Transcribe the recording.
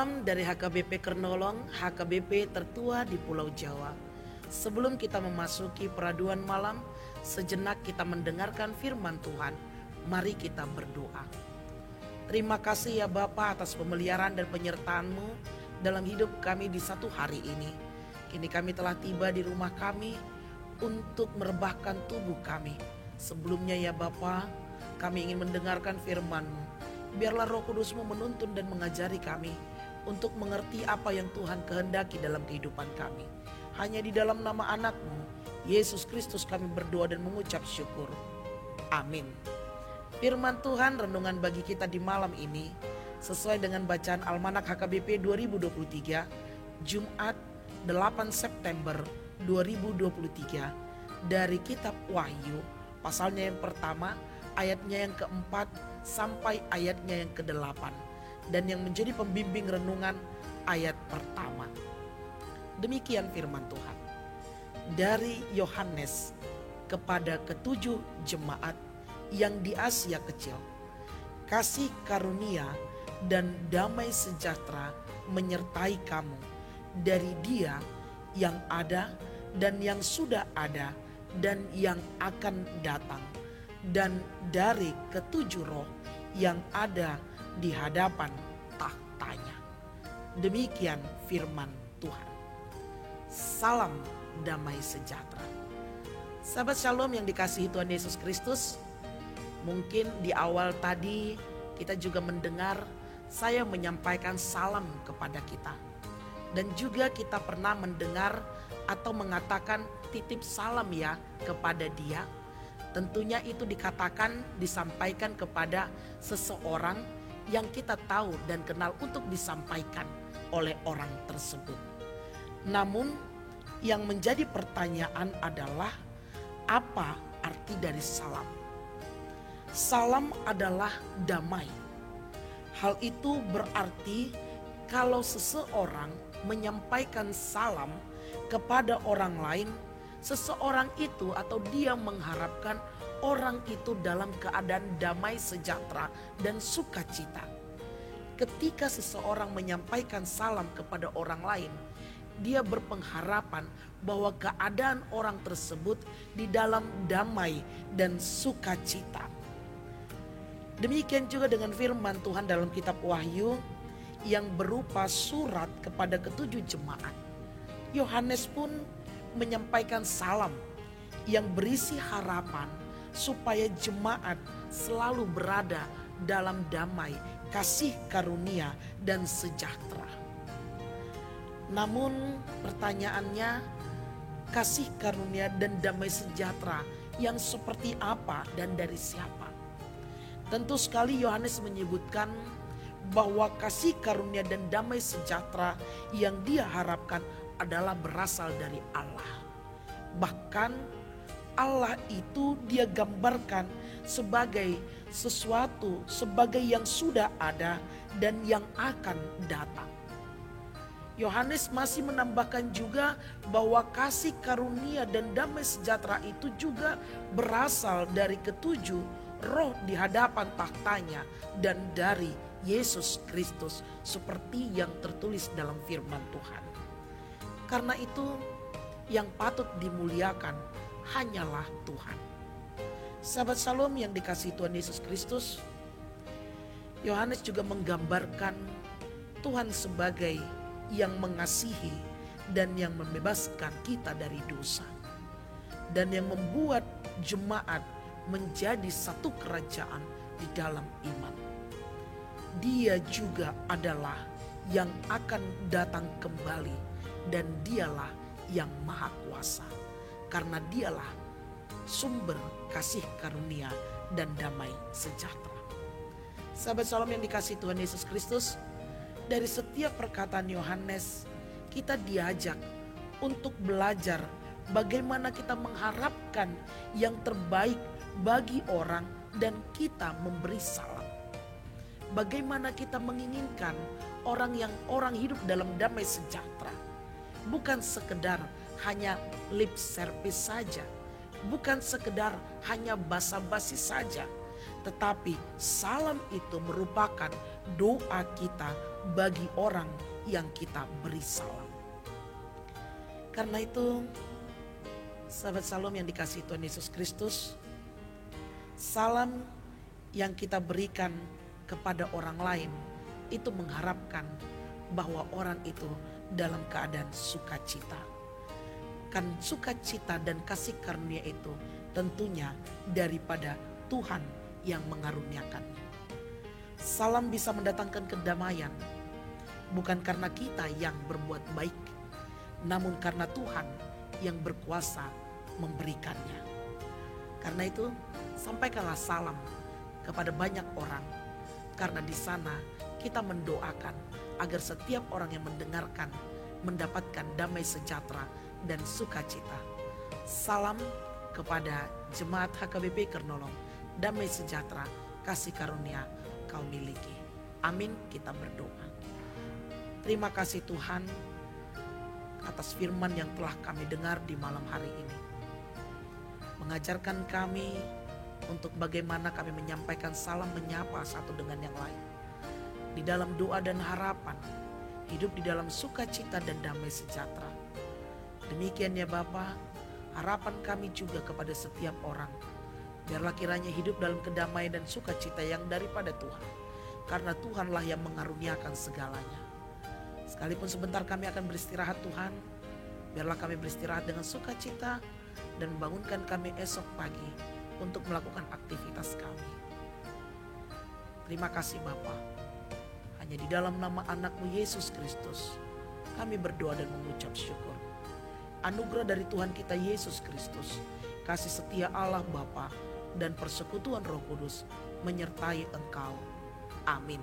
Salam dari HKBP Kernolong, HKBP tertua di Pulau Jawa. Sebelum kita memasuki peraduan malam, sejenak kita mendengarkan firman Tuhan. Mari kita berdoa. Terima kasih ya Bapa atas pemeliharaan dan penyertaan-Mu dalam hidup kami di satu hari ini. Kini kami telah tiba di rumah kami untuk merebahkan tubuh kami. Sebelumnya ya Bapa, kami ingin mendengarkan firman-Mu. Biarlah Roh Kudus-Mu menuntun dan mengajari kami untuk mengerti apa yang Tuhan kehendaki dalam kehidupan kami. Hanya di dalam nama anak-Mu, Yesus Kristus, kami berdoa dan mengucap syukur. Amin. Firman Tuhan renungan bagi kita di malam ini sesuai dengan bacaan Almanak HKBP 2023, Jumat 8 September 2023 dari kitab Wahyu, pasalnya yang pertama, ayatnya yang keempat sampai ayatnya yang ke-8, dan yang menjadi pembimbing renungan ayat pertama. Demikian firman Tuhan. Dari Yohanes kepada ketujuh jemaat yang di Asia Kecil, kasih karunia dan damai sejahtera menyertai kamu dari Dia yang ada dan yang sudah ada dan yang akan datang, dan dari ketujuh roh yang ada di hadapan tahtanya. Demikian firman Tuhan. Salam damai sejahtera. Sahabat Shalom yang dikasihi Tuhan Yesus Kristus, mungkin di awal tadi kita juga mendengar saya menyampaikan salam kepada kita. Dan juga kita pernah mendengar atau mengatakan titip salam ya kepada dia. Tentunya itu disampaikan kepada seseorang yang kita tahu dan kenal untuk disampaikan oleh orang tersebut. Namun yang menjadi pertanyaan adalah apa arti dari salam? Salam adalah damai. Hal itu berarti kalau seseorang menyampaikan salam kepada orang lain, seseorang itu atau dia mengharapkan orang itu dalam keadaan damai sejahtera dan sukacita. Ketika seseorang menyampaikan salam kepada orang lain, dia berpengharapan bahwa keadaan orang tersebut di dalam damai dan sukacita. Demikian juga dengan firman Tuhan dalam kitab Wahyu yang berupa surat kepada ketujuh jemaat. Yohanes pun menyampaikan salam yang berisi harapan supaya jemaat selalu berada dalam damai, kasih karunia dan sejahtera. Namun pertanyaannya, kasih karunia dan damai sejahtera yang seperti apa dan dari siapa? Tentu sekali Yohanes menyebutkan bahwa kasih karunia dan damai sejahtera yang dia harapkan adalah berasal dari Allah. Bahkan Allah itu dia gambarkan sebagai sesuatu, sebagai yang sudah ada dan yang akan datang. Yohanes masih menambahkan juga bahwa kasih karunia dan damai sejahtera itu juga berasal dari ketujuh roh di hadapan tahtanya dan dari Yesus Kristus, seperti yang tertulis dalam firman Tuhan. Karena itu yang patut dimuliakan hanyalah Tuhan. Sahabat Shalom yang dikasihi Tuhan Yesus Kristus, Yohanes juga menggambarkan Tuhan sebagai yang mengasihi dan yang membebaskan kita dari dosa, dan yang membuat jemaat menjadi satu kerajaan di dalam iman. Dia juga adalah yang akan datang kembali, dan dialah yang maha kuasa, karena dialah sumber kasih karunia dan damai sejahtera. Sahabat Shalom yang dikasihi Tuhan Yesus Kristus, dari setiap perkataan Yohanes kita diajak untuk belajar bagaimana kita mengharapkan yang terbaik bagi orang dan kita memberi salam. Bagaimana kita menginginkan orang hidup dalam damai sejahtera. Bukan sekedar hanya lip service saja, bukan sekedar hanya basa-basi saja, tetapi salam itu merupakan doa kita bagi orang yang kita beri salam. Karena itu, sahabat Salam yang dikasihi Tuhan Yesus Kristus, salam yang kita berikan kepada orang lain itu mengharapkan bahwa orang itu dalam keadaan sukacita. Kan sukacita dan kasih karunia itu tentunya daripada Tuhan yang mengaruniakannya. Salam bisa mendatangkan kedamaian, bukan karena kita yang berbuat baik, namun karena Tuhan yang berkuasa memberikannya. Karena itu, sampaikanlah salam kepada banyak orang, karena di sana kita mendoakan agar setiap orang yang mendengarkan mendapatkan damai sejahtera dan sukacita. Salam kepada Jemaat HKBP Kernolong, damai sejahtera, kasih karunia kau miliki. Amin, kita berdoa. Terima kasih Tuhan atas firman yang telah kami dengar di malam hari ini. Mengajarkan kami untuk bagaimana kami menyampaikan salam menyapa satu dengan yang lain. Di dalam doa dan harapan, hidup di dalam sukacita dan damai sejahtera. Demikian ya Bapa, harapan kami juga kepada setiap orang. Biarlah kiranya hidup dalam kedamaian dan sukacita yang daripada Tuhan. Karena Tuhanlah yang mengaruniakan segalanya. Sekalipun sebentar kami akan beristirahat Tuhan, biarlah kami beristirahat dengan sukacita dan membangunkan kami esok pagi untuk melakukan aktivitas kami. Terima kasih Bapa. Hanya di dalam nama anak-Mu Yesus Kristus kami berdoa dan mengucap syukur. Anugerah dari Tuhan kita Yesus Kristus, kasih setia Allah Bapa dan persekutuan Roh Kudus menyertai engkau. Amin.